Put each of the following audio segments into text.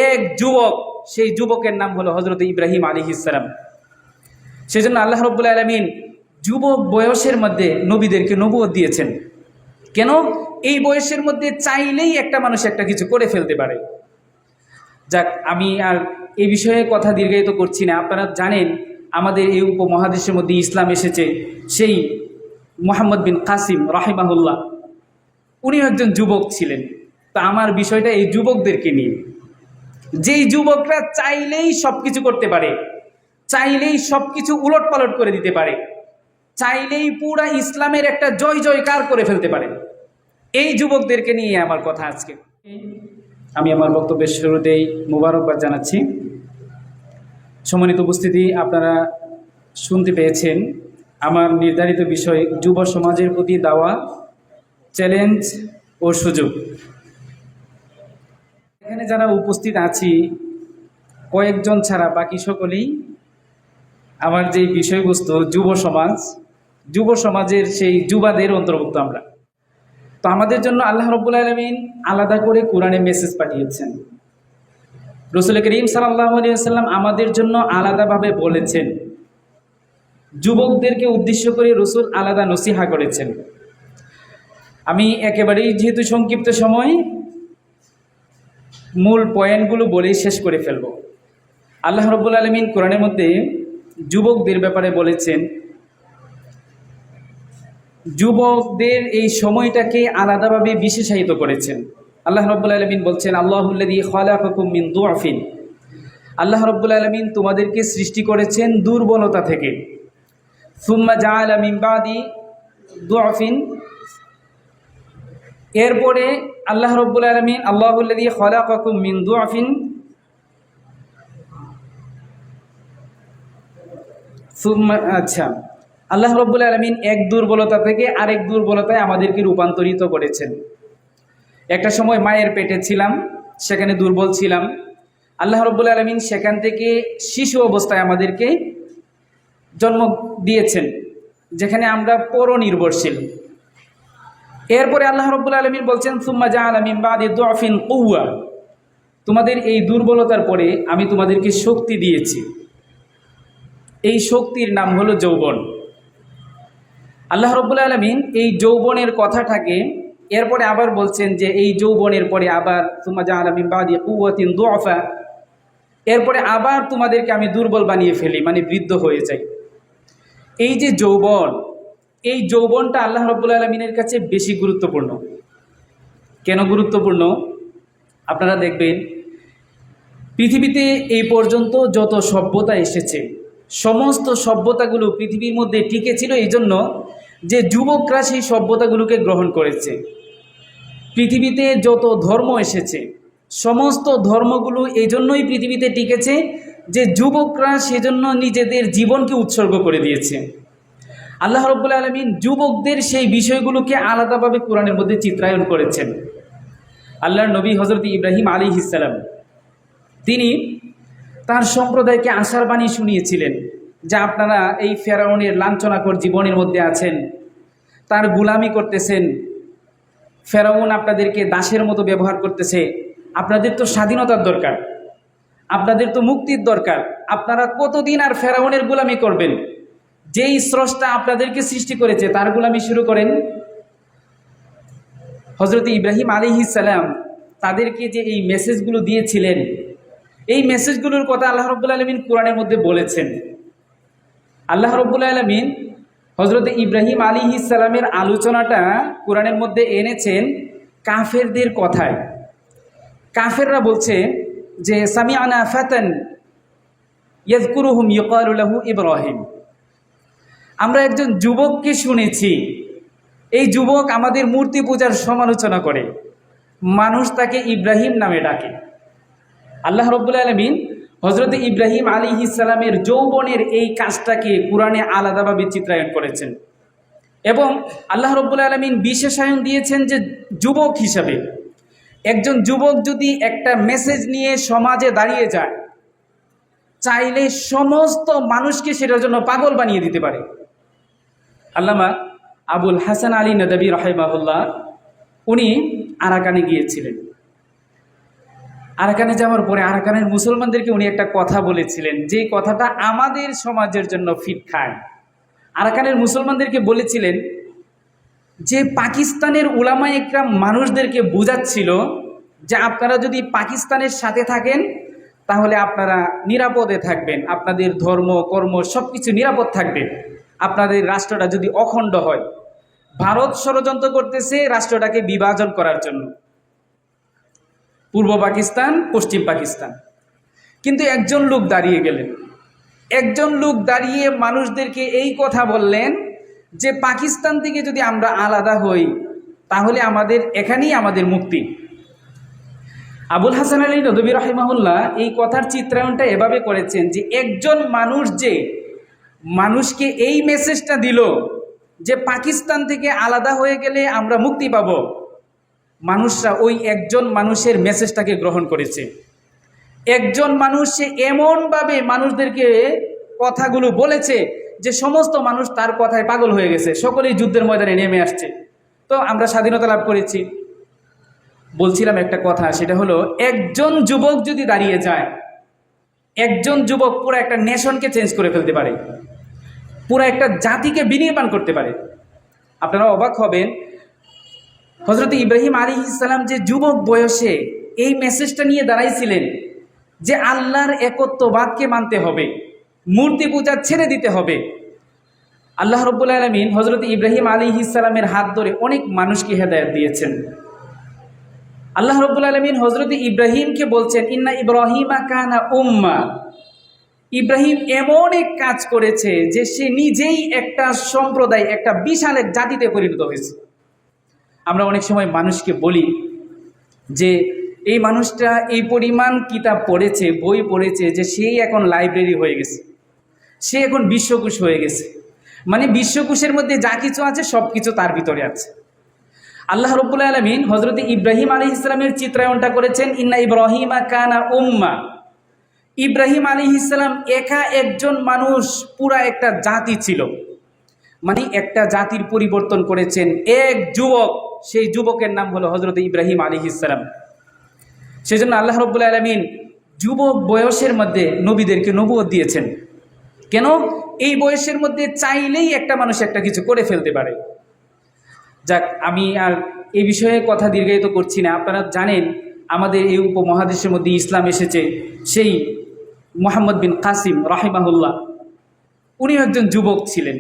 এক যুবক, সেই যুবকের নাম হলো হযরত ইব্রাহিম আলাইহিস সালাম। সেজন্য আল্লাহ রাব্বুল আলামিন যুবক বয়সের মধ্যে নবীদেরকে নবুয়ত দিয়েছেন। কেন? এই বয়সের মধ্যে চাইলেই একটা মানুষ একটা কিছু করে ফেলতে পারে। যাক, আমি আর এই বিষয়ে কথা দীর্ঘায়িত করছি না। আপনারা জানেন আমাদের এই উপমহাদেশের মধ্যে ইসলাম এসেছে সেই মুহাম্মদ বিন কাসিম রাহিমাহুল্লাহ, উনি একজন যুবক ছিলেন। তো আমার বিষয়টা এই যুবকদেরকে নিয়ে, যেই যুবকরা চাইলেই সব কিছু করতে পারে, চাইলেই সব কিছু উলট পালট করে দিতে পারে, চাইলেই পুরা ইসলামের একটা জয় জয়কার করে ফেলতে পারে, এই যুবকদেরকে নিয়ে আমার কথা আজকে। আমি আমার বক্তব্যের শুরুতেই মোবারকবাদ জানাচ্ছি। সম্মানিত উপস্থিতি, আপনারা শুনতে পেয়েছেন আমার নির্ধারিত বিষয় যুব সমাজের প্রতি দেওয়া চ্যালেঞ্জ ও সুযোগ। এখানে যারা উপস্থিত আছি কয়েকজন ছাড়া বাকি সকলেই আমার যে বিষয়বস্তু যুব সমাজের সেই যুবাদের অন্তর্ভুক্ত আমরা। তো আমাদের জন্য আল্লাহ রাব্বুল আলামিন আলাদা করে কোরআনে মেসেজ পাঠিয়েছেন। রাসূল করিম সাল্লাল্লাহু আলাইহি ওয়াসাল্লাম আমাদের জন্য আলাদাভাবে বলেছেন, যুবকদেরকে উদ্দেশ্য করে রাসূল আলাদা নসিহা করেছেন। আমি একেবারেই যেহেতু সংক্ষিপ্ত সময় মূল পয়েন্টগুলো বলেই শেষ করে ফেলব। আল্লাহ রাব্বুল আলামিন কোরআনের মধ্যে যুবকদের ব্যাপারে বলেছেন, যুবকদের এই সময়টাকে আলাদাভাবে বিশেষায়িত করেছেন। আল্লাহ রাব্বুল আলামিন বলছেন, আল্লাহুল্লাযী খালাকাকুম মিন দুআফিন, আল্লাহ রাব্বুল আলামিন তোমাদেরকে সৃষ্টি করেছেন দুর্বলতা থেকে। সুম্মা জাআলা মিন বাদি দুআফিন, এরপরে আল্লাহ রাব্বুল আলামিন আল্লাহুল্লাযী খালাকাকুম মিন দুআফিন আল্লাহ রাব্বুল আলামিন এক দুর্বলতা থেকে আরেক দুর্বলতায় আমাদেরকে রূপান্তরিত করেছেন। একটা সময় মায়ের পেটে ছিলাম, সেখানে দুর্বল ছিলাম। আল্লাহ রাব্বুল আলামিন সেখান থেকে শিশু অবস্থায় আমাদেরকে জন্ম দিয়েছেন, যেখানে আমরা পরনির্ভরশীল। এরপরে আল্লাহ রাব্বুল আলামিন বলছেন, সুম্মা জাআলা মিন বাদি দুআফিন কুওয়া, তোমাদের এই দুর্বলতার পরে আমি তোমাদেরকে শক্তি দিয়েছি। এই শক্তির নাম হলো যৌবন। আল্লাহ রাব্বুল আলামিন এই যৌবনের কথাটাকে এরপরে আবার বলছেন যে এই যৌবনের পরে আবার সুম্মা জাআলা মিন বাদি কুওয়াতিন দুআফা, এরপরে আবার তোমাদেরকে আমি দুর্বল বানিয়ে ফেলি, মানে বৃদ্ধ হয়ে যাই। এই যে যৌবন, এই যৌবনটা আল্লাহ রাব্বুল আলামিনের কাছে বেশি গুরুত্বপূর্ণ। কেন গুরুত্বপূর্ণ? আপনারা দেখবেন পৃথিবীতে এই পর্যন্ত যত সভ্যতা এসেছে, সমস্ত সভ্যতাগুলো পৃথিবীর মধ্যে টিকে ছিল এই জন্য যে যুবকরা সেই সভ্যতাগুলোকে গ্রহণ করেছে। পৃথিবীতে যত ধর্ম এসেছে, সমস্ত ধর্মগুলো এই জন্যই পৃথিবীতে টিকেছে যে যুবকরা সেজন্য নিজেদের জীবনকে উৎসর্গ করে দিয়েছে। আল্লাহ রাব্বুল আলামিন যুবকদের সেই বিষয়গুলোকে আলাদাভাবে কোরআনের মধ্যে চিত্রায়ন করেছেন। আল্লাহর নবী হযরত ইব্রাহিম আলাইহিস সালাম, তিনি তার সম্প্রদায়কে আশার বাণী শুনিয়েছিলেন যে আপনারা এই ফেরাউনের লাঞ্ছনাকর জীবনের মধ্যে আছেন, তার গোলামি করতেছেন, ফেরাউন আপনাদেরকে দাসের মতো ব্যবহার করতেছে, আপনাদের তো স্বাধীনতার দরকার, আপনাদের তো মুক্তির দরকার, আপনারা কতদিন আর ফেরাউনের গোলামি করবেন? যেই স্রষ্টা আপনাদেরকে সৃষ্টি করেছে তার গোলামি শুরু করেন। হযরত ইব্রাহিম আলাইহিস সালাম তাদেরকে যে এই মেসেজগুলো দিয়েছিলেন, এই মেসেজগুলোর কথা আল্লাহ রাব্বুল আলামিন কোরআনের মধ্যে বলেছেন। আল্লাহ রাব্বুল আলামিন হযরত ইব্রাহিম আলাইহিস সালামের আলোচনাটা কোরআনের মধ্যে এনেছেন কাফেরদের কথায়। কাফেররা বলছে যে সামিআনা ফাতান ইয়াযকুরুহুম ইউকালু লাহু ইব্রাহিম, আমরা একজন যুবককে শুনেছি, এই যুবক আমাদের মূর্তি পূজার সমালোচনা করে, মানুষ তাকে ইব্রাহিম নামে ডাকে। আল্লাহ রাব্বুল আলামিন হযরত ইব্রাহিম আলাইহিস সালামের যৌবনের এই কাজটাকে কোরআনে আলাদাভাবে চিত্রায়ন করেছেন এবং আল্লাহ রাব্বুল আলামিন বিশেষায়ন দিয়েছেন যে যুবক হিসাবে একজন যুবক যদি একটা মেসেজ নিয়ে সমাজে দাঁড়িয়ে যায়, চাইলে সমস্ত মানুষকে সেটার জন্য পাগল বানিয়ে দিতে পারে। আল্লামা আবুল হাসান আলী নদভী রাহিমাহুল্লাহ, উনি আরাকানে গিয়েছিলেন। আরাকানে যাওয়ার পরে আরাকানের মুসলমানদেরকে উনি একটা কথা বলেছিলেন, যে কথাটা আমাদের সমাজের জন্য ফিট খায়। আরাকানের মুসলমানদেরকে বলেছিলেন যে পাকিস্তানের উলামা একরাম মানুষদেরকে বোঝাচ্ছিল যে আপনারা যদি পাকিস্তানের সাথে থাকেন তাহলে আপনারা নিরাপদে থাকবেন, আপনাদের ধর্ম কর্ম সব কিছু নিরাপদ থাকবে, আপনাদের রাষ্ট্রটা যদি অখণ্ড হয়। ভারত ষড়যন্ত্র করতেছে রাষ্ট্রটাকে বিভাজন করার জন্য, পূর্ব পাকিস্তান পশ্চিম পাকিস্তান। কিন্তু একজন লোক দাঁড়িয়ে গেলেন, একজন লোক দাঁড়িয়ে মানুষদেরকে এই কথা বললেন যে পাকিস্তান থেকে যদি আমরা আলাদা হই তাহলে আমাদের এখানেই আমাদের মুক্তি। আবুল হাসান আলী নদভী রাহিমাহুল্লাহ এই কথার চিত্রায়নটা এভাবে করেছেন যে একজন মানুষ যে মানুষকে এই মেসেজটা দিল যে পাকিস্তান থেকে আলাদা হয়ে গেলে আমরা মুক্তি পাব, মানুষরা ওই একজন মানুষের মেসেজটাকে গ্রহণ করেছে। একজন মানুষ সে এমনভাবে মানুষদেরকে কথাগুলো বলেছে যে সমস্ত মানুষ তার কথায় পাগল হয়ে গেছে, সকলেই যুদ্ধের ময়দানে নেমে আসছে। তো আমরা স্বাধীনতা লাভ করেছি। বলছিলাম একটা কথা, সেটা হলো একজন যুবক যদি দাঁড়িয়ে যায়, একজন যুবক পুরো একটা নেশনকে চেঞ্জ করে ফেলতে পারে, পুরো একটা জাতিকে বিনির্মাণ করতে পারে। আপনারা অবাক হবেন, হযরত ইব্রাহিম আলাইহিস সালাম যে যুবক বয়সে এই মেসেজটা নিয়ে দাঁড়াইছিলেন যে আল্লাহর একত্ববাদকে মানতে হবে, মূর্তি পূজা ছেড়ে দিতে হবে। আল্লাহ রাব্বুল আলামিন হযরত ইব্রাহিম আলাইহিস সালামের হাত ধরে অনেক মানুষকে হেদায়েত দিয়েছেন। আল্লাহ রাব্বুল আলামিন হযরত ইব্রাহিমকে বলছেন ইন্না ইব্রাহিমা কানা উম্মা। ইব্রাহিম এমন এক কাজ করেছে যে সে নিজেই একটা সম্প্রদায়, একটা বিশাল এক জাতিতে পরিণত হয়েছে। আমরা অনেক সময় মানুষকে বলি যে এই মানুষটা এই পরিমাণ কিতাব পড়েছে, বই পড়েছে যে সেই এখন লাইব্রেরি হয়ে গেছে, সে এখন বিশ্বকোষ হয়ে গেছে, মানে বিশ্বকোষের মধ্যে যা কিছু আছে সব কিছু তার ভিতরে আছে। আল্লাহ রাব্বুল আলামিন হযরত ইব্রাহিম আলাইহিস সালামের চিত্রায়নটা করেছেন ইন্না ইব্রাহিমা কানা উম্মা। ইব্রাহিম আলাইহিস সালাম একা একজন মানুষ, পুরা একটা জাতি ছিল, মানে একটা জাতির পরিবর্তন করেছেন এক যুবক। সেই যুবকের নাম হলো হযরত ইব্রাহিম আলাইহিস সালাম। সেজন্য আল্লাহ রাব্বুল আলামিন যুবক বয়সের মধ্যে নবীদেরকে নবুয়ত দিয়েছেন। কেন? এই বয়সের মধ্যে চাইলেই একটা মানুষ একটা কিছু করে ফেলতে পারে। যাক, আমি আর এই বিষয়ে কথা দীর্ঘায়িত করছি না। আপনারা জানেন আমাদের এই উপমহাদেশের মধ্যে ইসলাম এসেছে সেই মুহাম্মদ বিন কাসিম রাহিমাহুল্লাহ, উনিও একজন যুবক ছিলেন।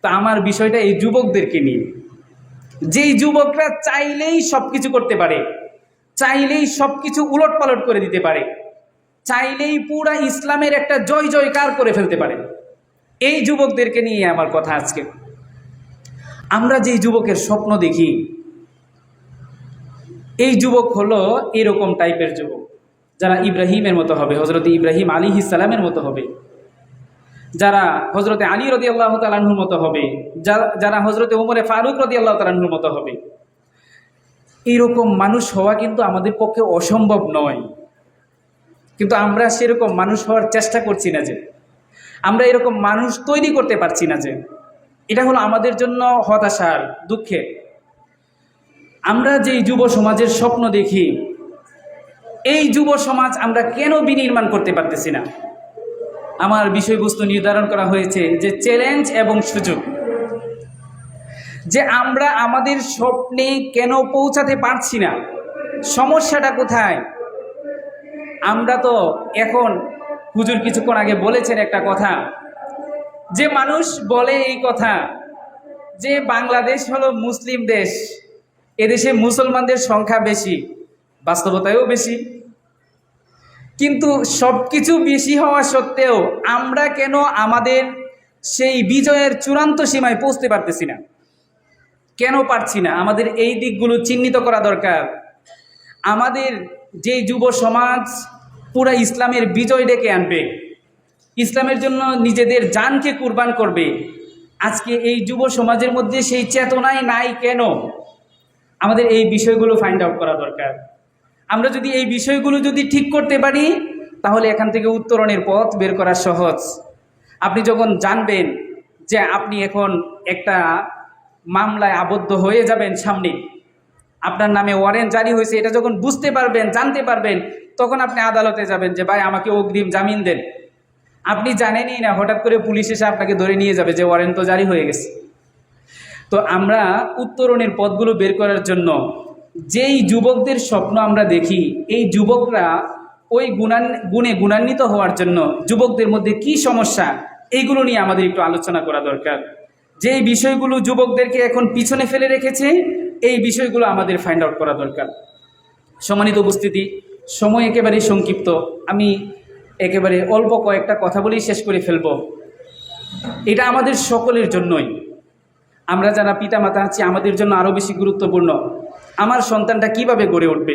তো আমার বিষয়টা এই যুবকদেরকে নিয়ে, যেই যুবকরা চাইলেই সব কিছু করতে পারে, চাইলেই সব কিছু উলট পালট করে দিতে পারে, চাইলেই পুরা ইসলামের একটা জয় জয়কার করে ফেলতে পারে, এই যুবকদেরকে নিয়ে আমার কথা আজকে। আমরা যেই যুবকের স্বপ্ন দেখি, এই যুবক হলো এরকম টাইপের যুবক যারা ইব্রাহিমের মতো হবে, হযরত ইব্রাহিম আলাইহিস সালামের মতো হবে, যারা হযরতে আলী রাদিয়াল্লাহু তাআলা আনহুর মতো হবে, যারা হযরতে ওমরে ফারুক রাদিয়াল্লাহু তাআলা আনহুর মতো হবে। এইরকম মানুষ হওয়া কিন্তু আমাদের পক্ষে অসম্ভব নয়, কিন্তু আমরা সেরকম মানুষ হওয়ার চেষ্টা করছি না, যে আমরা এরকম মানুষ তৈরি করতে পারছি না। যে এটা হলো আমাদের জন্য হতাশার, দুঃখের। আমরা যেই যুব সমাজের স্বপ্ন দেখি, এই যুব সমাজ আমরা কেন বিনির্মাণ করতে পারতেছি না? আমার বিষয়বস্তু নির্ধারণ করা হয়েছে যে চ্যালেঞ্জ এবং সুযোগ, যে আমরা আমাদের স্বপ্নে কেন পৌঁছাতে পারছি না, সমস্যাটা কোথায়? আমরা তো এখন, হুজুর কিছুক্ষণ আগে বলেছেন একটা কথা, যে মানুষ বলে এই কথা যে বাংলাদেশ হলো মুসলিম দেশ, এদেশে মুসলমানদের সংখ্যা বেশি, বাস্তবতায়ও বেশি। কিন্তু সব কিছু বেশি হওয়া সত্ত্বেও আমরা কেন আমাদের সেই বিজয়ের চূড়ান্ত সীমায় পৌঁছতে পারতেছি না? কেন পারছি না? আমাদের এই দিকগুলো চিহ্নিত করা দরকার। আমাদের যে যুব সমাজ পুরা ইসলামের বিজয় ডেকে আনবে, ইসলামের জন্য নিজেদের জানকে কুরবান করবে, আজকে এই যুব সমাজের মধ্যে সেই চেতনাই নাই কেন? আমাদের এই বিষয়গুলো ফাইন্ড আউট করা দরকার। আমরা যদি এই বিষয়গুলো যদি ঠিক করতে পারি, তাহলে এখান থেকে উত্তরণের পথ বের করা সহজ। আপনি যখন জানবেন যে আপনি এখন একটা মামলায় আবদ্ধ হয়ে যাবেন, সামনে আপনার নামে ওয়ারেন্ট জারি হয়েছে, এটা যখন বুঝতে পারবেন, জানতে পারবেন, তখন আপনি আদালতে যাবেন যে ভাই আমাকে অগ্রিম জামিন দেন। আপনি জানেনই না, হঠাৎ করে পুলিশ এসে আপনাকে ধরে নিয়ে যাবে যে ওয়ারেন্ট তো জারি হয়ে গেছে। তো আমরা উত্তরণের পথগুলো বের করার জন্য যেই যুবকদের স্বপ্ন আমরা দেখি, এই যুবকরা ওই গুণে গুণান্বিত হওয়ার জন্য যুবকদের মধ্যে কি সমস্যা, এইগুলো নিয়ে আমাদের একটু আলোচনা করা দরকার। যেই বিষয়গুলো যুবকদেরকে এখন পিছনে ফেলে রেখেছে, এই বিষয়গুলো আমাদের ফাইন্ড আউট করা দরকার। সম্মানিত উপস্থিতি, সময় একেবারেই সংক্ষিপ্ত, আমি একেবারে অল্প কয়েকটা কথা বলেই শেষ করে ফেলব। এটা আমাদের সকলের জন্যই, আমরা যারা পিতামাতা আছি আমাদের জন্য আরও বেশি গুরুত্বপূর্ণ। আমার সন্তানটা কিভাবে গড়ে উঠবে?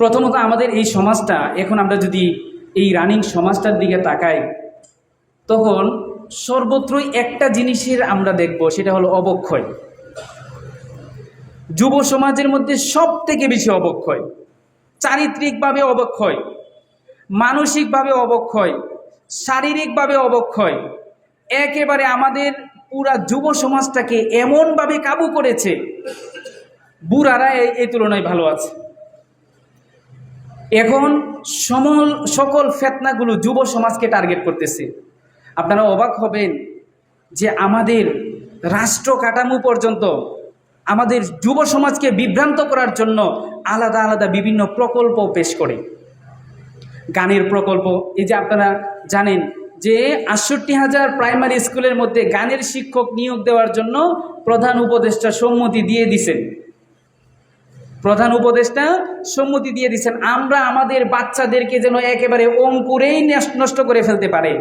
প্রথমত আমাদের এই সমাজটা, এখন আমরা যদি এই রানিং সমাজটার দিকে তাকাই, তখন সর্বত্রই একটা জিনিসের আমরা দেখব, সেটা হলো অবক্ষয়। যুব সমাজের মধ্যে সব থেকে বেশি অবক্ষয়, চারিত্রিকভাবে অবক্ষয়, মানসিকভাবে অবক্ষয়, শারীরিকভাবে অবক্ষয়। একেবারে আমাদের পুরা যুব সমাজটাকে এমনভাবে কাবু করেছে, বুড়ারা এই তুলনায় ভালো আছে। এখন সকল ফেতনাগুলো যুব সমাজকে টার্গেট করতেছে। আপনারা অবাক হবেন যে আমাদের রাষ্ট্র কাঠামো পর্যন্ত আমাদের যুব সমাজকে বিভ্রান্ত করার জন্য আলাদা আলাদা বিভিন্ন প্রকল্প পেশ করে। গানের প্রকল্প, এই যে আপনারা জানেন যে ৬৮,০০০ প্রাইমারি স্কুলের মধ্যে গানের শিক্ষক নিয়োগ দেওয়ার জন্য প্রধান উপদেষ্টা সম্মতি দিয়ে দিছেন। প্রধান উপদেষ্টা সম্মতি দিয়ে দিচ্ছেন, আমরা আমাদের বাচ্চাদেরকে যেন একেবারে অঙ্কুরেই নষ্ট করে ফেলতে পারে।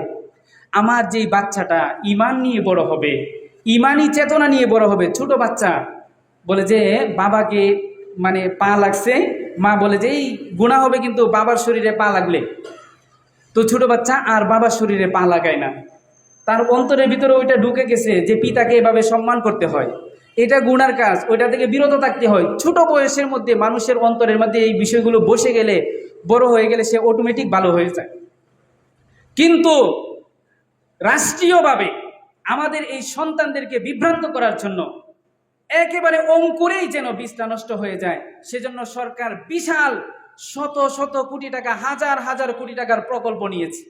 আমার যেই বাচ্চাটা ইমান নিয়ে বড় হবে, ইমানি চেতনা নিয়ে বড় হবে। ছোট বাচ্চা বলে যে বাবাকে মানে পা লাগছে, মা বলে যে এই গুনাহ হবে কিন্তু বাবার শরীরে পা লাগলে। তো ছোট বাচ্চা আর বাবার শরীরে পা লাগায় না, তার অন্তরের ভিতরে ওইটা ঢুকে গেছে যে পিতাকে এভাবে সম্মান করতে হয়, এটা গুনার কাজ, ওইটা থেকে বিরত থাকতে হয়। ছোট বয়সের মধ্যে মানুষের অন্তরের মধ্যে এই বিষয়গুলো বসে গেলে, বড় হয়ে গেলে সে অটোমেটিক ভালো হয়ে যায়। কিন্তু রাষ্ট্রীয়ভাবে আমাদের এই সন্তানদেরকে বিভ্রান্ত করার জন্য একেবারে অঙ্কুরেই যেন বীজটা নষ্ট হয়ে যায়, সেজন্য সরকার বিশাল শত শত কোটি টাকা, হাজার হাজার কোটি টাকার প্রকল্প নিয়েছে।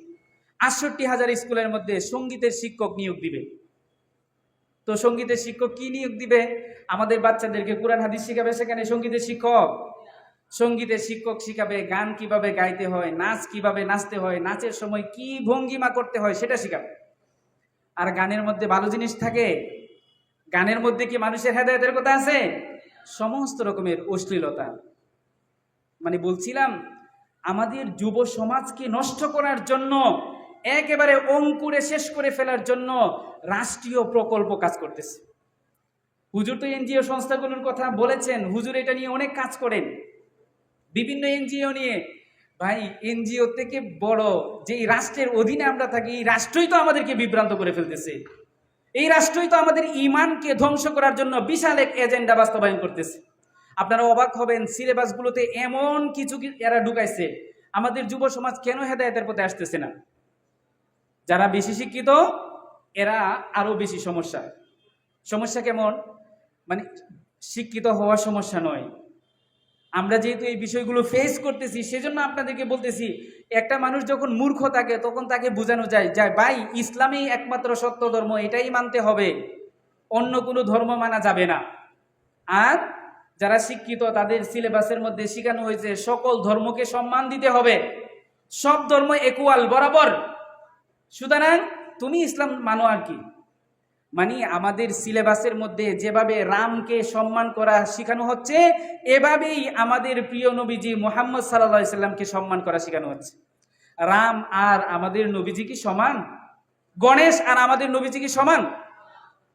৬৮,০০০ স্কুলের মধ্যে সঙ্গীতের শিক্ষক নিয়োগ দিবে। তো সঙ্গীতের শিক্ষক কি নিয়োগ দিবে? আমাদের বাচ্চাদেরকে কোরআন হাদিস শিখাবে, সেখানে সঙ্গীতের শিক্ষক শিখাবে, গান কিভাবে গাইতে হয়, নাচ কিভাবে নাচতে হয়, নাচের সময় কি ভঙ্গিমা করতে হয় সেটা শিখাবে। আর গানের মধ্যে ভালো জিনিস থাকে? গানের মধ্যে কি মানুষের হেদায়েতের কথা আছে? সমস্ত রকমের অশ্লীলতা। মানে বলছিলাম, আমাদের যুব সমাজকে নষ্ট করার জন্য, একেবারে অঙ্কুরে শেষ করে ফেলার জন্য রাষ্ট্রীয় প্রকল্প কাজ করতেছে। হুজুর তো এনজিও সংস্থাগুলোর কথা বলেছেন, হুজুর এটা নিয়ে অনেক কাজ করেন, বিভিন্ন এনজিও নিয়ে। ভাই, এনজিও থেকে বড় যে রাষ্ট্রের অধীনে আমরা থাকি, এই রাষ্ট্রই তো আমাদেরকে বিভ্রান্ত করে ফেলতেছে। এই রাষ্ট্রই তো আমাদের ইমানকে ধ্বংস করার জন্য বিশাল এক এজেন্ডা বাস্তবায়ন করতেছে। আপনারা অবাক হবেন, সিলেবাসগুলোতে এমন কিছু এরা ঢুকাইছে, আমাদের যুব সমাজ কেন হেদায়েতের পথে আসতেছে না? যারা বেশি শিক্ষিত এরা আরো বেশি সমস্যা কেমন? মানে শিক্ষিত হওয়ার সমস্যা নয়, আমরা যেহেতু এই বিষয়গুলো ফেস করতেছি সেজন্য আপনাদেরকে বলতেছি, একটা মানুষ যখন মূর্খ থাকে তখন তাকে বোঝানো যায় ভাই ইসলামই একমাত্র সত্য ধর্ম, এটাই মানতে হবে, অন্য কোনো ধর্ম মানা যাবে না। আর যারা শিক্ষিত তাদের সিলেবাসের মধ্যে শেখানো হয়েছে সকল ধর্মকে সম্মান দিতে হবে, সব ধর্ম ইকুয়াল, বরাবর, সুতরাং তুমি ইসলাম মানো আর কি। মানে আমাদের সিলেবাসের মধ্যে যেভাবে রামকে সম্মান করা শেখানো হচ্ছে, এভাবেই আমাদের প্রিয় নবীজি মুহাম্মদ সাল্লাল্লাহু আলাইহি সাল্লামকে সম্মান করা শেখানো হচ্ছে। রাম আর আমাদের নবীজি কি সমান? গণেশ আর আমাদের নবীজি কি সমান?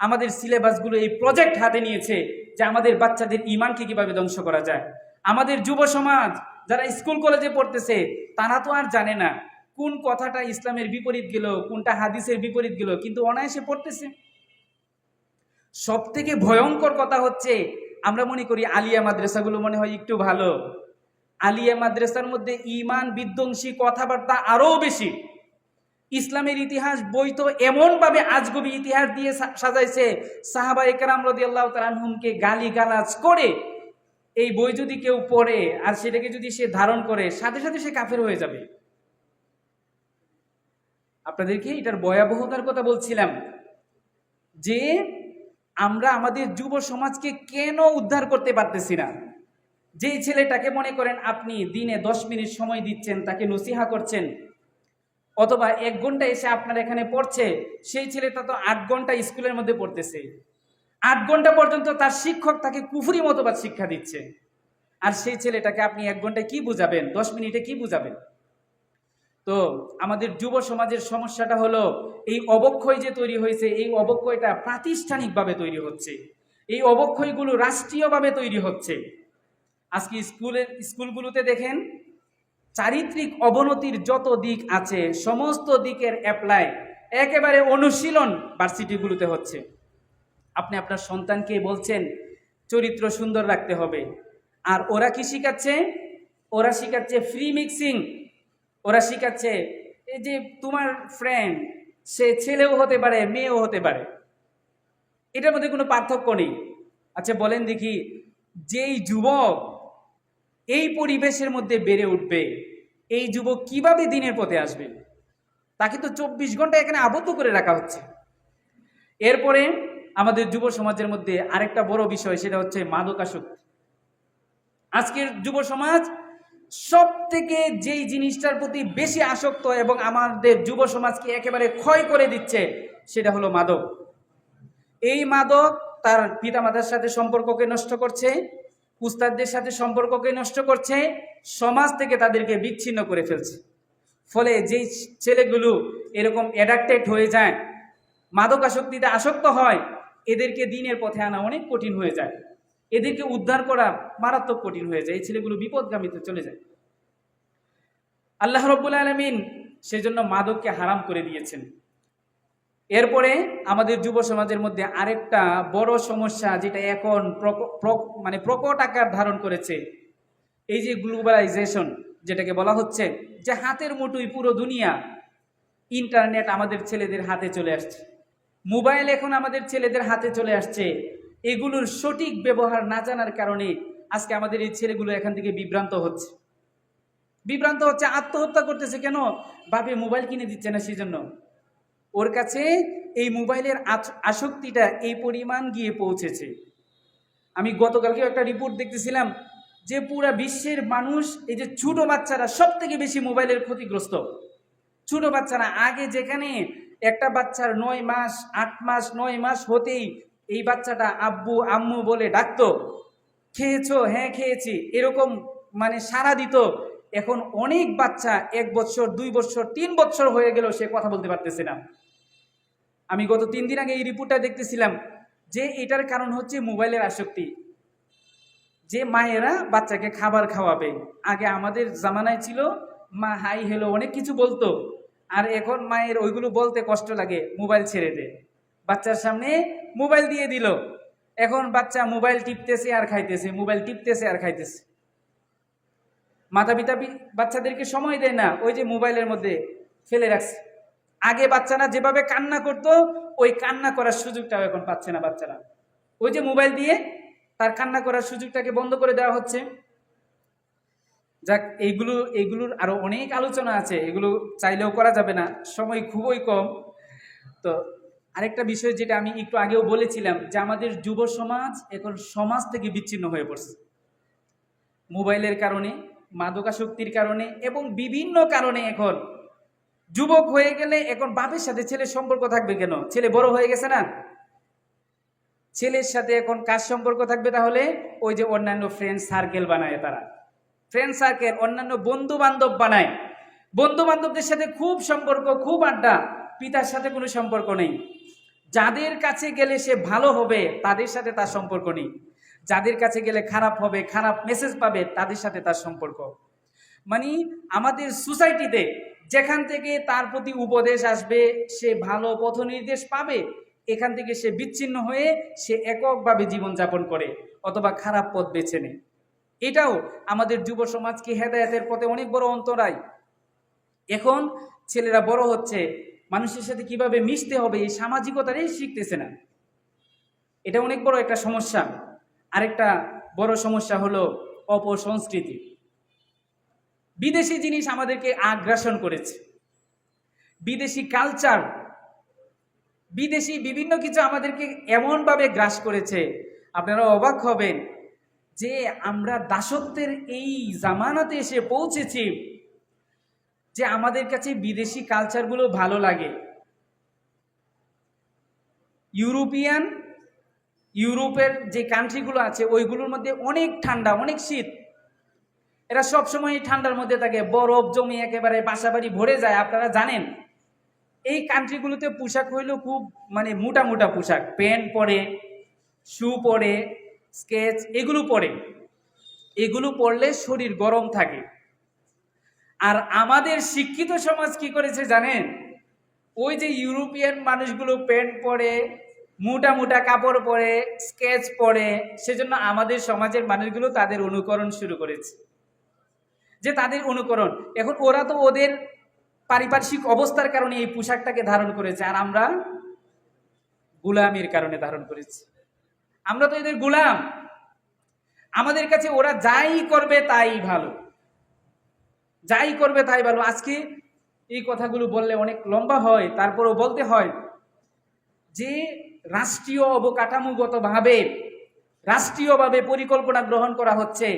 আমাদের সিলেবাসগুলো এই প্রজেক্ট হাতে নিয়েছে যে আমাদের বাচ্চাদের ঈমানকে কিভাবে ধ্বংস করা যায়। আমাদের যুব সমাজ যারা স্কুল কলেজে পড়তেছে তারা তো আর জানে না কোন কথাটা ইসলামের বিপরীত গেল, কোনটা হাদিসের বিপরীত গেল, কিন্তু অনায়াসে পড়তেছে। সব থেকে ভয়ঙ্কর কথা হচ্ছে, আমরা মনে করি আলিয়া মাদ্রাসাগুলো মনে হয় একটু ভালো। আলিয়া মাদ্রাসার মধ্যে ঈমান বিধ্বংসী কথাবার্তা আরও বেশি। ইসলামের ইতিহাস বই তো এমনভাবে আজগবি ইতিহাস দিয়ে সাজাইছে, সাহাবা একরাম রাদিয়াল্লাহু তাআলা আনহুমকে গালিগালাজ করে এই বই যদি কেউ পড়ে আর সেটাকে যদি সে ধারণ করে, সাথে সাথে সে কাফের হয়ে যাবে। আপনাদেরকে এটার ভয়াবহতার কথা বলছিলাম যে আমরা আমাদের যুব সমাজকে কেন উদ্ধার করতে পারতেছি না। যেই ছেলেটাকে মনে করেন আপনি দিনে 10 মিনিট সময় দিচ্ছেন, তাকে নসিহা করছেন, অথবা 1 ঘন্টা এসে আপনার এখানে পড়ছে, সেই ছেলেটা তো 8 ঘন্টা স্কুলের মধ্যে পড়তেছে। 8 ঘন্টা পর্যন্ত তার শিক্ষক তাকে কুফরি মতবাদ শিক্ষা দিচ্ছে, আর সেই ছেলেটাকে আপনি 1 ঘন্টায় কি বুঝাবেন, 10 মিনিটে কি বুঝাবেন? তো আমাদের যুব সমাজের সমস্যাটা হলো এই অবক্ষয় যে তৈরি হয়েছে, এই অবক্ষয়টা প্রাতিষ্ঠানিকভাবে তৈরি হচ্ছে, এই অবক্ষয়গুলো রাষ্ট্রীয়ভাবে তৈরি হচ্ছে। আজকে স্কুলগুলোতে দেখেন চারিত্রিক অবনতির যত দিক আছে সমস্ত দিকের অ্যাপ্লাই একেবারে অনুশীলন ভার্সিটিগুলোতে হচ্ছে। আপনি আপনার সন্তানকে বলছেন চরিত্র সুন্দর রাখতে হবে, আর ওরা কি শিখাচ্ছে? ওরা শিখাচ্ছে ফ্রি মিক্সিং। ওরা শিখাচ্ছে এই যে তোমার ফ্রেন্ড সে ছেলেও হতে পারে মেয়েও হতে পারে, এটার মধ্যে কোনো পার্থক্য নেই। আচ্ছা বলেন দেখি, যেই যুবক এই পরিবেশের মধ্যে বেড়ে উঠবে, এই যুবক কিভাবে দিনের পথে আসবে? তাকে তো 24 ঘন্টা এখানে আবদ্ধ করে রাখা হচ্ছে। এরপরে আমাদের যুব সমাজের মধ্যে আরেকটা বড় বিষয়, সেটা হচ্ছে মাদকাসক্তি। আজকের যুব সমাজ সব থেকে যেই জিনিসটার প্রতি বেশি আসক্ত এবং আমাদের যুব সমাজকে একেবারে ক্ষয় করে দিচ্ছে, সেটা হলো মাদক। এই মাদক তার পিতামাতার সাথে সম্পর্ককে নষ্ট করছে, উস্তাদদের সাথে সম্পর্ককে নষ্ট করছে, সমাজ থেকে তাদেরকে বিচ্ছিন্ন করে ফেলছে। ফলে যেই ছেলেগুলো এরকম অ্যাডাক্টেড হয়ে যায়, মাদকাসক্তিতে আসক্ত হয়, এদেরকে দিনের পথে আনা অনেক কঠিন হয়ে যায়, এদেরকে উদ্ধার করা মারাত্মক কঠিন হয়ে যায়, এই ছেলেগুলো বিপদগামীতে চলে যায়। আল্লাহ রাব্বুল আলামিন সেজন্য মাদককে হারাম করে দিয়েছেন। এরপরে আমাদের যুব সমাজের মধ্যে আরেকটা বড় সমস্যা, যেটা এখন প্রকট আকার ধারণ করেছে, এই যে গ্লোবালাইজেশন যেটাকে বলা হচ্ছে, যে হাতের মুঠোয় পুরো দুনিয়া, ইন্টারনেট আমাদের ছেলেদের হাতে চলে আসছে, মোবাইল এখন আমাদের ছেলেদের হাতে চলে আসছে। এগুলোর সঠিক ব্যবহার না জানার কারণে আজকে আমাদের এই ছেলেগুলো এখান থেকে বিভ্রান্ত হচ্ছে, আত্মহত্যা করতেছে। কেন? বাপে মোবাইল কিনে দিচ্ছে না, সেই জন্য ওর কাছে এই মোবাইলের আসক্তিটা এই পরিমাণ গিয়ে পৌঁছেছে। আমি গতকালকেও একটা রিপোর্ট দেখতেছিলাম যে পুরা বিশ্বের মানুষ, এই যে ছোট বাচ্চারা সব থেকে বেশি মোবাইলের ক্ষতিগ্রস্ত। ছোট বাচ্চারা, আগে যেখানে একটা বাচ্চার 9 মাস 8 মাস 9 মাস হতেই এই বাচ্চাটা আব্বু আম্মু বলে ডাকতো, খেয়েছো? হ্যাঁ খেয়েছি, এরকম মানে সাড়া দিত। এখন অনেক বাচ্চা 1 বছর 2 বছর 3 বছর হয়ে গেল, সে কথা বলতে পারতেছে না। আমি গত 3 দিন আগে এই রিপোর্টটা দেখতেছিলাম যে এটার কারণ হচ্ছে মোবাইলের আসক্তি। যে মায়েরা বাচ্চাকে খাবার খাওয়াবে, আগে আমাদের জামানায় ছিল মা হাই হ্যালো অনেক কিছু বলতো, আর এখন মায়ের ওইগুলো বলতে কষ্ট লাগে, মোবাইল ছেড়ে দে, বাচ্চার সামনে মোবাইল দিয়ে দিল। এখন বাচ্চা মোবাইল টিপতেছে আর খাইতেছে, মোবাইল টিপতেছে আর খাইতেছে। মাতা পিতা বাচ্চাদেরকে সময় দেয় না, ওই যে মোবাইলের মধ্যে ফেলে রাখছে। আগে বাচ্চারা যেভাবে কান্না করতো, ওই কান্না করার সুযোগটাও এখন পাচ্ছে না বাচ্চারা, ওই যে মোবাইল দিয়ে তার কান্না করার সুযোগটাকে বন্ধ করে দেওয়া হচ্ছে। যাক, এইগুলোর আরো অনেক আলোচনা আছে, এগুলো চাইলেও করা যাবে না, সময় খুবই কম। তো আরেকটা বিষয় যেটা আমি একটু আগেও বলেছিলাম, যে আমাদের যুব সমাজ এখন সমাজ থেকে বিচ্ছিন্ন হয়ে পড়ছে মোবাইলের কারণে, মাদকাসক্তির কারণে এবং বিভিন্ন কারণে। এখন যুবক হয়ে গেলে এখন বাপের সাথে ছেলের সম্পর্ক থাকবে কেন? ছেলে বড় হয়ে গেছে না, ছেলের সাথে এখন কার সম্পর্ক থাকবে? তাহলে ওই যে অন্যান্য ফ্রেন্ড সার্কেল বানায়, তারা ফ্রেন্ড সার্কেল অন্যান্য বন্ধু বান্ধব বানায়, বন্ধু বান্ধবদের সাথে খুব সম্পর্ক, খুব আড্ডা, পিতার সাথে কোনো সম্পর্ক নেই। যাদের কাছে গেলে সে ভালো হবে তাদের সাথে তার সম্পর্ক নেই, যাদের কাছে গেলে খারাপ হবে, খারাপ মেসেজ পাবে, তাদের সাথে তার সম্পর্ক। মানে আমাদের সোসাইটিতে যেখান থেকে তার প্রতি উপদেশ আসবে, সে ভালো পথ নির্দেশ পাবে, এখান থেকে সে বিচ্ছিন্ন হয়ে সে এককভাবে জীবনযাপন করে অথবা খারাপ পথ বেছে নেয়। এটাও আমাদের যুব সমাজকে হেদায়েতের পথে অনেক বড় অন্তরায়। এখন ছেলেরা বড় হচ্ছে, মানুষের সাথে কিভাবে মিশতে হবে এই সামাজিকতাটাই শিখতেছে না, এটা অনেক বড় একটা সমস্যা। আরেকটা বড় সমস্যা হলো অপসংস্কৃতি। বিদেশি জিনিস আমাদেরকে আগ্রাসন করেছে, বিদেশি কালচার, বিদেশি বিভিন্ন কিছু আমাদেরকে এমনভাবে গ্রাস করেছে, আপনারা অবাক হবেন যে আমরা দাসত্বের এই জামানাতে এসে পৌঁছেছি যে আমাদের কাছে বিদেশি কালচারগুলো ভালো লাগে। ইউরোপের যে কান্ট্রিগুলো আছে ওইগুলোর মধ্যে অনেক ঠান্ডা, অনেক শীত, এরা সবসময় ঠান্ডার মধ্যে থাকে, বরফ জমে একেবারে বাসাবাড়ি ভরে যায়। আপনারা জানেন এই কান্ট্রিগুলোতে পোশাক হইলো খুব মানে মোটা মোটা পোশাক, প্যান্ট পরে, শু পরে, স্কেচ এগুলো পরে, এগুলো পরলে শরীর গরম থাকে। আর আমাদের শিক্ষিত সমাজ কি করেছে জানেন, ওই যে ইউরোপিয়ান মানুষগুলো প্যান্ট পরে, মোটা মোটা কাপড় পরে, স্কেচ পরে, সেজন্য আমাদের সমাজের মানুষগুলো তাদের অনুকরণ শুরু করেছে, যে তাদের অনুকরণ। এখন ওরা তো ওদের পারিপার্শ্বিক অবস্থার কারণে এই পোশাকটাকে ধারণ করেছে, আর আমরা গোলামের কারণে ধারণ করেছি। আমরা তো এদের গোলাম, আমাদের কাছে ওরা যাই করবে তাই ভালো, যাই করবে তাই ভালো। আজকে এই কথাগুলো বললে অনেক লম্বা হয়, তারপরেও বলতে হয় যে রাষ্ট্রীয় রাষ্ট্রীয়ভাবে পরিকল্পনা গ্রহণ করা হচ্ছে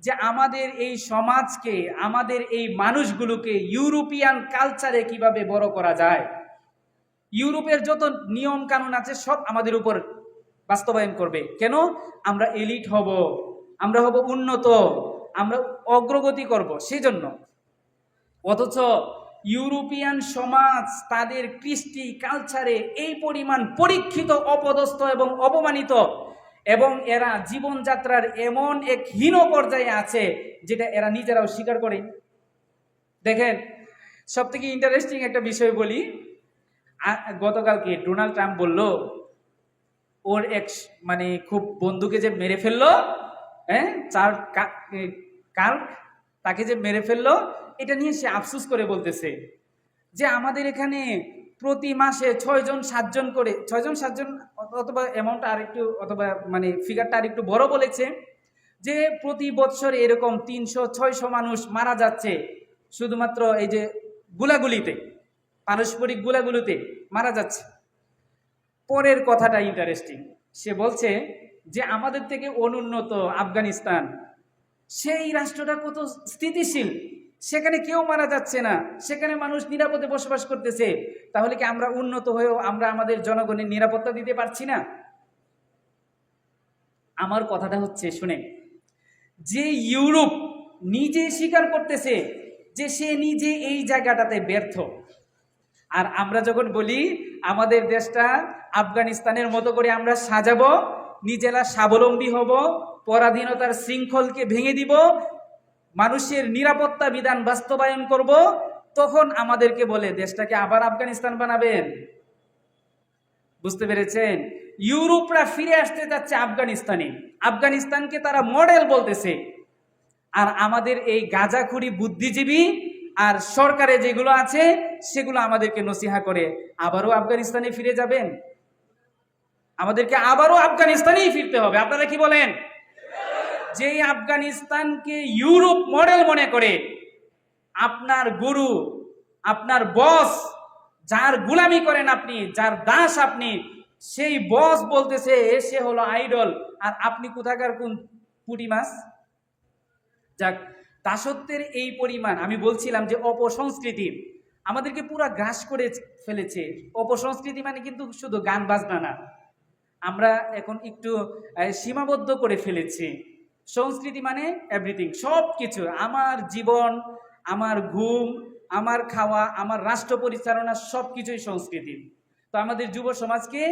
যে আমাদের এই সমাজকে, আমাদের এই মানুষগুলোকে ইউরোপিয়ান কালচারে কিভাবে বড় করা যায়। ইউরোপের যত নিয়ম কানুন আছে সব আমাদের উপর বাস্তবায়ন করবে। কেন? আমরা এলিট হব, আমরা হব উন্নত, আমরা অগ্রগতি করব সেজন্য। অথচ ইউরোপিয়ান সমাজ তাদের কৃষ্টি কালচারে এই পরিমাণ পরীক্ষিত, অপদস্থ এবং অপমানিত, এবং এরা জীবনযাত্রার এমন এক হীন পর্যায়ে আছে যেটা এরা নিজেরাও স্বীকার করে। দেখেন, সব থেকে ইন্টারেস্টিং একটা বিষয় বলি। গতকালকে ডোনাল্ড ট্রাম্প বলল ওর এক মানে খুব বন্ধুকে যে মেরে ফেললো, তাকে যে মেরে ফেললো, এটা নিয়ে সে আফসোস করে বলতেছে যে আমাদের এখানে প্রতি মাসে 6-7 করে, 6-7, অথবা অ্যামাউন্ট আর একটু, অথবা মানে ফিগারটা আর একটু বড় বলেছে, যে প্রতি বছর এরকম 300-600 মানুষ মারা যাচ্ছে শুধুমাত্র এই যে গুলাগুলিতে, পারস্পরিক গুলাগুলিতে মারা যাচ্ছে। পরের কথাটা ইন্টারেস্টিং, সে বলছে যে আমাদের থেকে অনুন্নত আফগানিস্তান, সেই রাষ্ট্রটা কত স্থিতিশীল, সেখানে কেউ মারা যাচ্ছে না, সেখানে মানুষ নিরাপদে বসবাস করতেছে। তাহলে কি আমরা উন্নত হয়েও আমরা আমাদের জনগণের নিরাপত্তা দিতে পারছি না? আমার কথাটা হচ্ছে, শুনে, যে ইউরোপ নিজে স্বীকার করতেছে যে সে নিজে এই জায়গাটাতে ব্যর্থ, আর আমরা যখন বলি আমাদের দেশটা আফগানিস্তানের মতো করে আমরা সাজাবো, নিজেরা স্বাবলম্বী হব, পরাধীনতার শৃঙ্খলকে ভেঙে দিব, মানুষের নিরাপত্তা বিধান বাস্তবায়ন করব, তখন আমাদেরকে বলে দেশটাকে আবার আফগানিস্তান বানাবেন। বুঝতে পেরেছেন? ইউরোপরা ফিরে আসতে যাচ্ছে আফগানিস্তানে, আফগানিস্তানকে তারা মডেল বলতেছে, আর আমাদের এই গাঁজাখুরি বুদ্ধিজীবী আর সরকারে যেগুলো আছে সেগুলো আমাদেরকে নসিহা করে আবারও আফগানিস্তানে ফিরে যাবেন। আমাদেরকে আবারও আফগানিস্তানেই ফিরতে হবে। আপনারা কি বলেন? যে আফগানিস্তানকে ইউরোপ মডেল মনে করে, আপনার গুরু, আপনার বস, যার গোলামি করেন আপনি, যার দাস আপনি, সেই বস বলতেছে সে হলো আইডল, আর আপনি কোথাকার কোন পুঁটি মাছ। যাক, দাসত্বের এই পরিমাণ, আমি বলছিলাম যে অপসংস্কৃতি আমাদেরকে পুরা গ্রাস করে ফেলেছে। অপসংস্কৃতি মানে কিন্তু শুধু গান বাজনা না, আমরা এখন একটু সীমাবদ্ধ করে ফেলেছি। সংস্কৃতি মানে এভরিথিং, সব কিছু, আমার জীবন, আমার ঘুম, আমার খাওয়া, আমার রাষ্ট্র পরিচালনা, সব কিছুই সংস্কৃতি। তো আমাদের যুব সমাজকে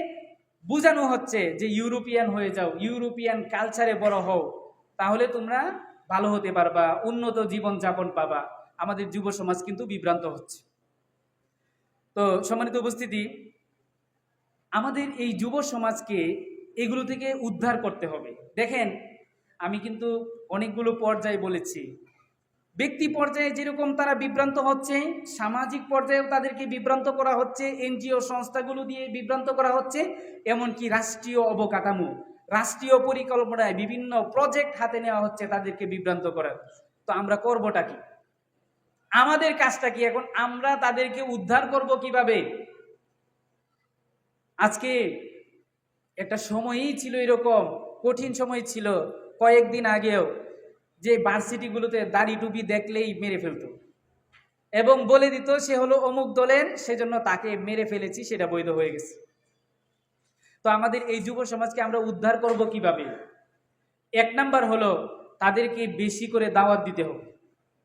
বোঝানো হচ্ছে যে ইউরোপিয়ান হয়ে যাও, ইউরোপিয়ান কালচারে বড় হও, তাহলে তোমরা ভালো হতে পারবা, উন্নত জীবন যাপন পাবা। আমাদের যুব সমাজ কিন্তু বিভ্রান্ত হচ্ছে। তো সম্মানিত উপস্থিতি, আমাদের এই যুব সমাজকে এগুলো থেকে উদ্ধার করতে হবে। দেখেন, আমি কিন্তু অনেকগুলো পর্যায়ে বলেছি, ব্যক্তি পর্যায়ে যেরকম তারা বিভ্রান্ত হচ্ছে, সামাজিক পর্যায়েও তাদেরকে বিভ্রান্ত করা হচ্ছে, এনজিও সংস্থাগুলো দিয়ে বিভ্রান্ত করা হচ্ছে, এমনকি রাষ্ট্রীয় অবকাঠামো, রাষ্ট্রীয় পরিকল্পনায় বিভিন্ন প্রজেক্ট হাতে নেওয়া হচ্ছে তাদেরকে বিভ্রান্ত করার। তো আমরা করবোটা কি? আমাদের কাজটা কি এখন? আমরা তাদেরকে উদ্ধার করব কিভাবে? আজকে একটা সময়ই ছিল এরকম, কঠিন সময় ছিল কয়েকদিন আগেও, যে ভার্সিটিগুলোতে দাড়ি টুপি দেখলেই মেরে ফেলতো এবং বলে দিত সে হলো অমুক দলের, সেজন্য তাকে মেরে ফেলেছি, সেটা বৈধ হয়ে গেছে। তো আমাদের এই যুব সমাজকে আমরা উদ্ধার করব কিভাবে? এক নাম্বার হলো তাদেরকে বেশি করে দাওয়াত দিতে হবে,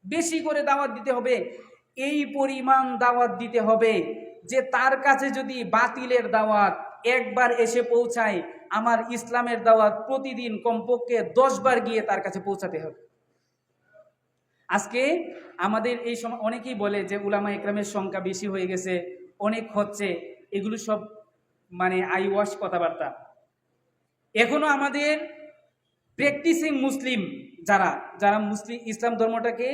বেশি করে দাওয়াত দিতে হবে। এই পরিমাণ দাওয়াত দিতে হবে যে তার কাছে যদি বাতিলের দাওয়াত একবার এসে পৌঁছায়, আমার ইসলামের দাওয়াত প্রতিদিন কমপক্ষে 10 বার গিয়ে তার কাছে পৌঁছাতে হবে। আজকে আমাদের এই সময় অনেকেই বলে যে উলামা একরামের সংখ্যা বেশি হয়ে গেছে, অনেক হচ্ছে, এগুলো সব মানে আই ওয়াশ কথাবার্তা। এখনো আমাদের প্র্যাকটিসিং মুসলিম যারা যারা মুসলিম ইসলাম ধর্মটাকে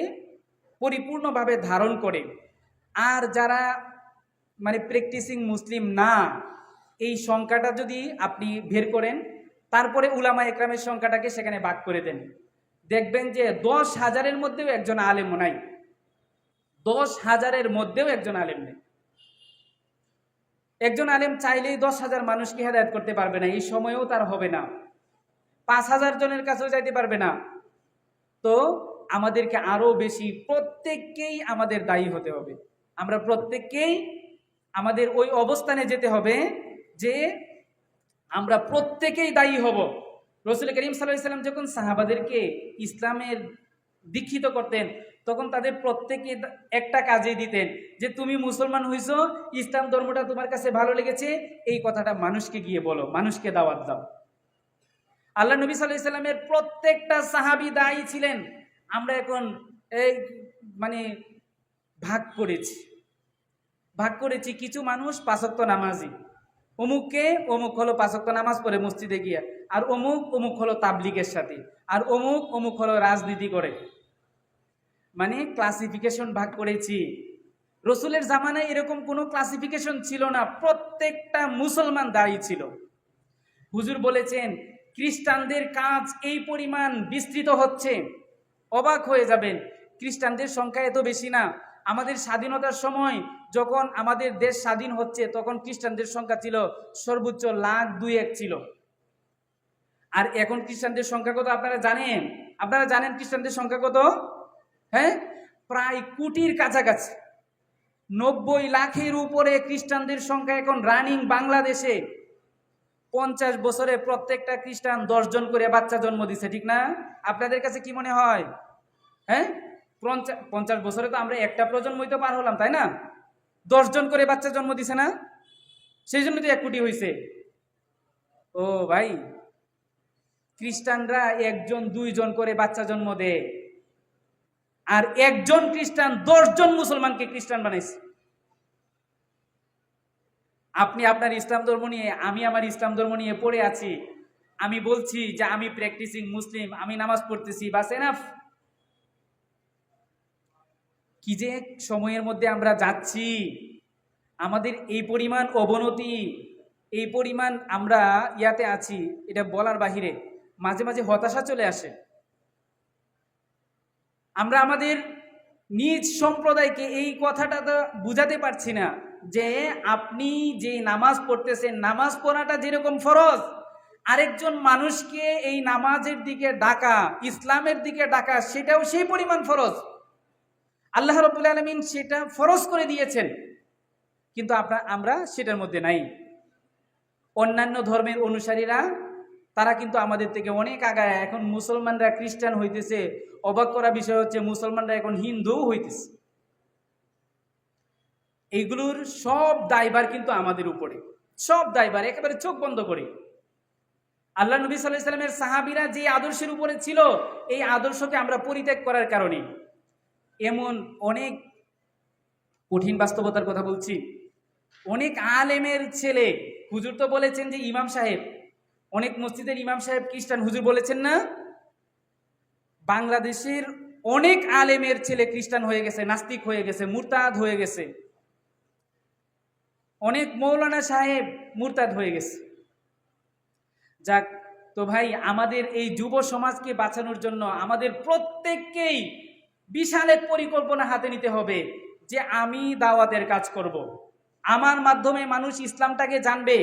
পরিপূর্ণভাবে ধারণ করে, আর যারা মানে প্র্যাকটিসিং মুসলিম না, এই সংখ্যাটা যদি আপনি বের করেন, তারপরে উলামা একরামের সংখ্যাটাকে সেখানে ভাগ করে দেন, দেখবেন যে 10,000-এর মধ্যেও একজন আলেম নাই, 10,000-এর মধ্যেও একজন আলেম নেই। একজন আলেম চাইলেই 10,000 মানুষকে হেদায়েত করতে পারবে না, এই সময়েও তার হবে না। 5,000 জনের কাছেও যাইতে পারবে না। তো আমাদেরকে আরো বেশি প্রত্যেককেই আমাদের দায়ী হতে হবে। আমরা প্রত্যেককেই আমাদের ওই অবস্থানে যেতে হবে যে আমরা প্রত্যেকেই দায়ী হব। রাসূল করিম সাল্লাল্লাহু আলাইহি ওয়াসাল্লাম যখন সাহাবাদেরকে ইসলামের দীক্ষিত করতেন, তখন তাদের প্রত্যেকে একটা কাজে দিতেন যে তুমি মুসলমান হইছো, ইসলাম ধর্মটা তোমার কাছে ভালো লেগেছে, এই কথাটা মানুষকে গিয়ে বলো, মানুষকে দাওয়াত দাও। আল্লাহ নবী সাল্লাল্লাহু আলাইহি ওয়াসাল্লামের প্রত্যেকটা সাহাবী দায়ী ছিলেন। আমরা এখন এই মানে ভাগ করেছি কিছু মানুষ 5 ওয়াক্ত নামাজি, অমুককে অমুক হলো 5 ওয়াক্ত নামাজ পড়ে মসজিদে গিয়া, আর অমুক হলো তাবলীগের সাথে, আর অমুক হলো রাজনীতি করে, মানে ক্লাসিফিকেশন ভাগ করেছি। রসুলের জামানায় এরকম কোনো ক্লাসিফিকেশন ছিল না, প্রত্যেকটা মুসলমান দায়ী ছিল। হুজুর বলেছেন খ্রিস্টানদের কাজ এই পরিমাণ বিস্তৃত হচ্ছে, অবাক হয়ে যাবেন। খ্রিস্টানদের সংখ্যা এত বেশি না। আমাদের স্বাধীনতার সময় যখন আমাদের দেশ স্বাধীন হচ্ছে, তখন খ্রিস্টানদের সংখ্যা ছিল সর্বোচ্চ 1,02,1 ছিল। আর এখন খ্রিস্টানদের সংখ্যা কত আপনারা জানেন? আপনারা জানেন খ্রিস্টানদের সংখ্যা কত? হ্যাঁ, প্রায় কোটির কাছাকাছি, 90 লাখের উপরে খ্রিস্টানদের সংখ্যা এখন রানিং বাংলাদেশে। 50 বছরে প্রত্যেকটা খ্রিস্টান 10 জন করে বাচ্চা জন্ম দিছে, ঠিক না? আপনাদের কাছে কি মনে হয়? হ্যাঁ, 50 বছরে তো আমরা একটা প্রজন্মই তো পার হলাম, তাই না? 10 জন করে বাচ্চা জন্ম দিছে না? সেই জন্য তো 1 কোটি হয়েছে। ও ভাই, খ্রিস্টানরা 1 জন 2 জন করে বাচ্চা জন্ম দেয়, আর একজন খ্রিস্টান 10 জন মুসলমানকে খ্রিস্টান বানাইছে। আপনি আপনার ইসলাম ধর্ম নিয়ে, আমি আমার ইসলাম ধর্ম নিয়ে পড়ে আছি, আমি বলছি যে আমি প্র্যাকটিসিং মুসলিম, আমি নামাজ পড়তেছি, বাস এনাফ। কি যে সময়ের মধ্যে আমরা যাচ্ছি, আমাদের এই পরিমাণ অবনতি, এই পরিমাণ আমরা ইয়াতে আছি, এটা বলার বাহিরে। মাঝে মাঝে হতাশা চলে আসে। আমরা আমাদের নিজ সম্প্রদায়কে এই কথাটা তো বুঝাতে পারছি না যে আপনি যে নামাজ পড়তেছেন, নামাজ পড়াটা যেরকম ফরজ, আরেকজন মানুষকে এই নামাজের দিকে ডাকা, ইসলামের দিকে ডাকা, সেটাও সেই পরিমাণ ফরজ। আল্লাহ রাব্বুল আলামিন সেটা ফরজ করে দিয়েছেন, কিন্তু আমরা সেটার মধ্যে নাই। অন্যান্য ধর্মের অনুসারীরা তারা কিন্তু আমাদের থেকে অনেক আগায়। এখন মুসলমানরা খ্রিস্টান হইতেছে, অবাক করা বিষয় হচ্ছে মুসলমানরা এখন হিন্দু হইতেছে। এইগুলোর সব দায়ভার কিন্তু আমাদের উপরে, সব দায়ভার, একেবারে চোখ বন্ধ করে। আল্লাহ নবী সাল্লাল্লাহু আলাইহি ওয়াসাল্লামের সাহাবীরা যে আদর্শের উপরে ছিল, এই আদর্শকে আমরা পরিত্যাগ করার কারণে এমন অনেক কঠিন বাস্তবতার কথা বলছি। অনেক আলেমের ছেলে, হুজুর তো বলেছেন যে ইমাম সাহেব, অনেক মসজিদের ইমাম সাহেব খ্রিস্টান, হুজুর বলেছেন না? বাংলাদেশের অনেক আলেমের ছেলে খ্রিস্টান হয়ে গেছে, নাস্তিক হয়ে গেছে, মুরতাদ হয়ে গেছে। অনেক মৌলানা সাহেব মুরতাদ হয়ে গেছে। যাক, তো ভাই, আমাদের এই যুব সমাজকে বাঁচানোর জন্য আমাদের প্রত্যেককেই বিশাল এক পরিকল্পনা হাতে নিতে হবে যে আমি দাওয়াতের কাজ করব। আমার মাধ্যমে মানুষ ইসলামটাকে জানবে।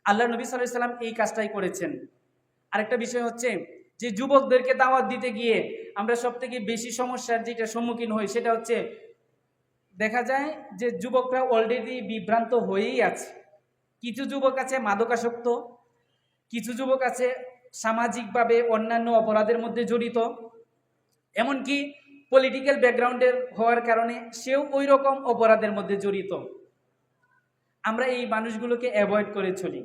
আল্লাহ নবী সাল্লাল্লাহু আলাইহি সাল্লাম এই কাজটাই করেছেন। আরেকটা বিষয় হচ্ছে যে যুবকদেরকে দাওয়াত দিতে গিয়ে আমরা সব থেকে বেশি সমস্যার যেটা সম্মুখীন হই সেটা হচ্ছে দেখা যায় যে যুবকরা অলরেডি বিভ্রান্ত হয়েই আছে। কিছু যুবক আছে মাদকাসক্ত, কিছু যুবক আছে সামাজিকভাবে অন্যান্য অপরাধের মধ্যে জড়িত, এমনকি পলিটিক্যাল ব্যাকগ্রাউন্ডের হওয়ার কারণে সেও ওই রকম অপরাধের মধ্যে জড়িত। আমরা এই মানুষগুলোকে অ্যাভয়েড করে চলি,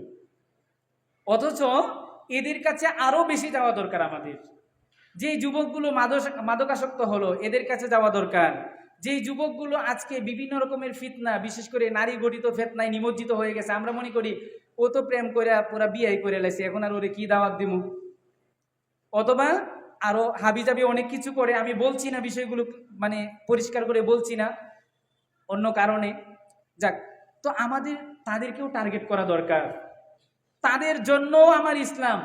অথচ এদের কাছে আরও বেশি যাওয়া দরকার আমাদের। যেই যুবকগুলো মাদকাসক্ত হলো এদের কাছে যাওয়া দরকার। যেই যুবকগুলো আজকে বিভিন্ন রকমের ফিতনা, বিশেষ করে নারী গঠিত ফিতনায় নিমজ্জিত হয়ে গেছে, আমরা মনে করি ও তো প্রেম করে পুরা বিয়ে করে লাইছে, এখন আর ওরে কি দাওয়াত দিব, অথবা আরো হাবিজাবি অনেক কিছু করে। আমি বলছি না বিষয়গুলো, মানে পরিষ্কার করে বলছি না অন্য কারণে। যাক, তো আমাদের তাদেরকেও টার্গেট করা দরকার। তাদের জন্য আমার ইসলাম।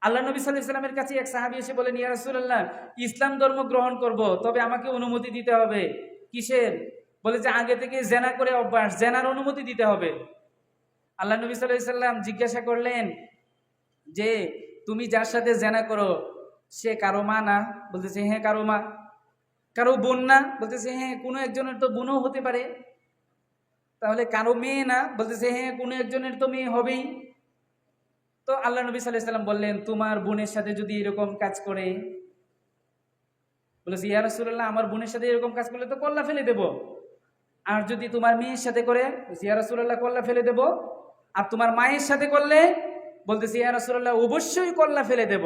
আল্লাহ নবী সাল্লাল্লাহু আলাইহি ওয়াসাল্লামের কাছে এক সাহাবী এসে বলেন, ইয়া রাসূলুল্লাহ, ইসলাম ধর্ম গ্রহণ করব, তবে আমাকে অনুমতি দিতে হবে। কিসের? বলে যে আগে থেকে জেনা করে অভ্যাস, জেনার অনুমতি দিতে হবে। আল্লাহ নবী সাল্লাল্লাহু আলাইহি ওয়াসাল্লাম জিজ্ঞাসা করলেন যে তুমি যার সাথে জেনা করো সে কারো মা না? বলতেছে হ্যাঁ কারো মা। কারো বোন না? বলতেছে হ্যাঁ কোনো একজনের তো বোনও হতে পারে। তাহলে কারো মেয়ে না? বলতেছে হ্যাঁ কোনো একজনের তো মেয়ে হবেই। তো আল্লাহ নবী সাল্লাল্লাহু আলাইহি ওয়াসাল্লাম বললেন, তোমার বোনের সাথে যদি এরকম কাজ করে? বলেছে ইয়া রাসূলুল্লাহ, আমার বোনের সাথে এরকম কাজ করলে তো কল্লা ফেলে দেব। আর যদি তোমার মেয়ের সাথে করে? বলছে ইয়া রাসূলুল্লাহ, কল্লা ফেলে দেব। আর তোমার মায়ের সাথে করলে? বলতেছে ইয়া রাসূলুল্লাহ, অবশ্যই কল্লা ফেলে দেব।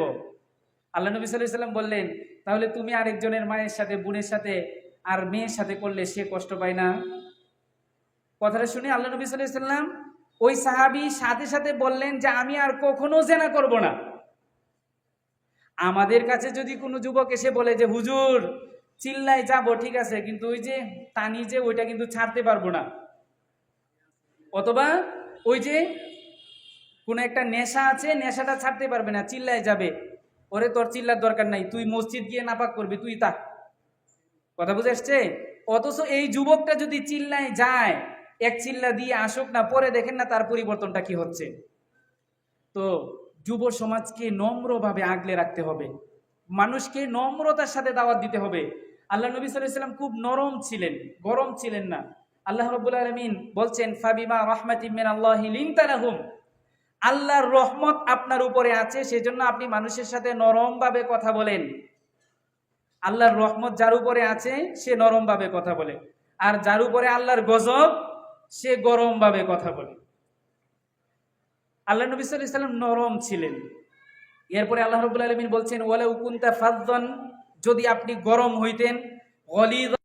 আল্লাহ নবী সাল্লাল্লাহু আলাইহি ওয়াসাল্লাম বললেন, তাহলে তুমি আরেকজনের মায়ের সাথে, বোনের সাথে আর মেয়ের সাথে করলে সে কষ্ট পায় না? কথাটা শুনে আল্লাহ নবী সাল্লাল্লাহু আলাইহি ওয়াসাল্লাম ওই সাহাবী সাথে সাথে বললেন যে আমি আর কখনো জেনা করব না। আমাদের কাছে যদি কোনো যুবক এসে বলে যে হুজুর চিল্লাই যাব, ঠিক আছে, কিন্তু ওই যে টানি যে ওইটা কিন্তু ছাড়তে পারবো না, অথবা ওই যে কোনো একটা নেশা আছে, নেশাটা ছাড়তে পারবে না, চিল্লাই যাবে, ওরে তোর চিল্লার দরকার নাই, তুই মসজিদ গিয়ে নাপাক করবি, তুই তা। কথা বুঝে আসছে? অথচ এই যুবকটা যদি চিল্লায় যায়, এক চিল্লা দিয়ে আসুক না, পরে দেখেন না তার পরিবর্তনটা কি হচ্ছে। তো যুব সমাজকে নম্রভাবে আগলে রাখতে হবে, মানুষকে নম্রতার সাথে দাওয়াত দিতে হবে। আল্লাহ নবী সাল্লাল্লাহু আলাইহি ওয়াসাল্লাম খুব নরম ছিলেন, গরম ছিলেন না। আল্লাহ রাব্বুল আলামিন বলছেন, ফাবিমা রাহমাতিম মিনাল্লাহি লিনতা লাহুম, আল্লাহর রহমত আপনার উপরে আছে, সেজন্য আপনি মানুষের সাথে নরমভাবে কথা বলেন। আল্লাহর রহমত যার উপরে আছে সে নরমভাবে কথা বলে, আর যার উপরে আল্লাহর গজব সে গরমভাবে কথা বলে। আল্লাহ নবী সাল্লাল্লাহু আলাইহি ওয়াসাল্লাম নরম ছিলেন। এরপরে আল্লাহ রাব্বুল আলামিন বলছেন, ওয়ালাউ কুনতা ফাযযান, যদি আপনি গরম হইতেন, গলিয